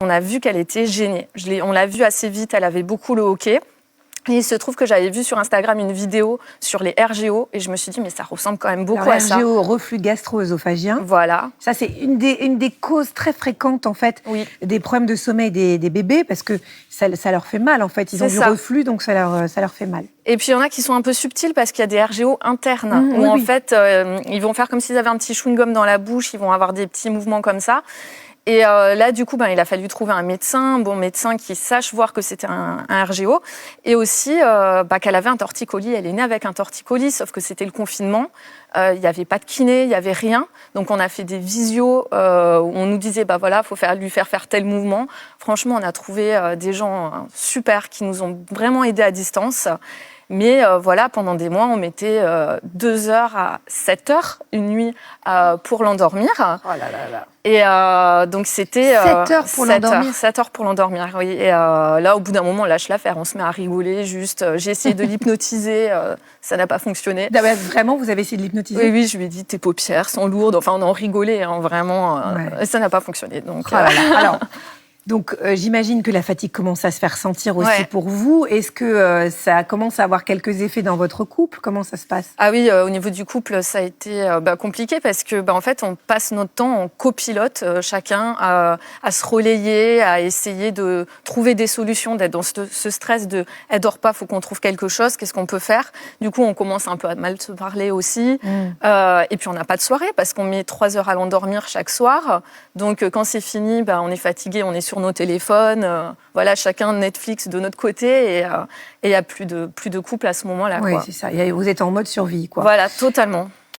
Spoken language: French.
On a vu qu'elle était gênée. On l'a vu assez vite, elle avait beaucoup le hoquet. Et il se trouve que j'avais vu sur Instagram une vidéo sur les RGO et je me suis dit, mais ça ressemble quand même beaucoup à ça. RGO, reflux gastro-œsophagien. Voilà. Ça, c'est une des causes très fréquentes, en fait, des problèmes de sommeil des bébés, parce que ça leur fait mal, en fait. Ils ont du reflux, donc ça leur fait mal. Et puis, il y en a qui sont un peu subtils parce qu'il y a des RGO internes où, en fait, ils vont faire comme s'ils avaient un petit chewing-gum dans la bouche, ils vont avoir des petits mouvements comme ça. Et là, du coup, il a fallu trouver un bon médecin qui sache voir que c'était un RGO. Et aussi qu'elle avait un torticolis. Elle est née avec un torticolis, sauf que c'était le confinement. Il n'y avait pas de kiné, il n'y avait rien. Donc, on a fait des visios où on nous disait, voilà, il faut lui faire tel mouvement. Franchement, on a trouvé des gens super qui nous ont vraiment aidés à distance. Mais voilà, pendant des mois, on mettait 2 heures à 7 heures une nuit pour l'endormir. Oh là là là. Et donc, c'était 7 heures pour l'endormir. 7 heures pour l'endormir, oui. Et là, au bout d'un moment, on lâche l'affaire. On se met à rigoler, juste. J'ai essayé de l'hypnotiser, ça n'a pas fonctionné. Vraiment, vous avez essayé de l'hypnotiser ? Oui, je lui ai dit, tes paupières sont lourdes. Enfin, on en rigolait, vraiment. Ça n'a pas fonctionné. Donc, Alors, donc, j'imagine que la fatigue commence à se faire sentir aussi pour vous. Est-ce que ça commence à avoir quelques effets dans votre couple ? Comment ça se passe ? Ah oui, au niveau du couple, ça a été compliqué parce que, en fait, on passe notre temps en copilote, chacun, à se relayer, à essayer de trouver des solutions, d'être dans ce stress de « elle dort pas, faut qu'on trouve quelque chose, qu'est-ce qu'on peut faire ?» Du coup, on commence un peu à mal se parler aussi. Et puis, on n'a pas de soirée parce qu'on met 3 heures à l'endormir chaque soir. Donc, quand c'est fini, on est fatigué, on est sur nos téléphones, voilà, chacun Netflix de notre côté, et il n'y a plus de couple à ce moment-là. Oui, c'est ça. Vous êtes en mode survie, quoi. Voilà, totalement.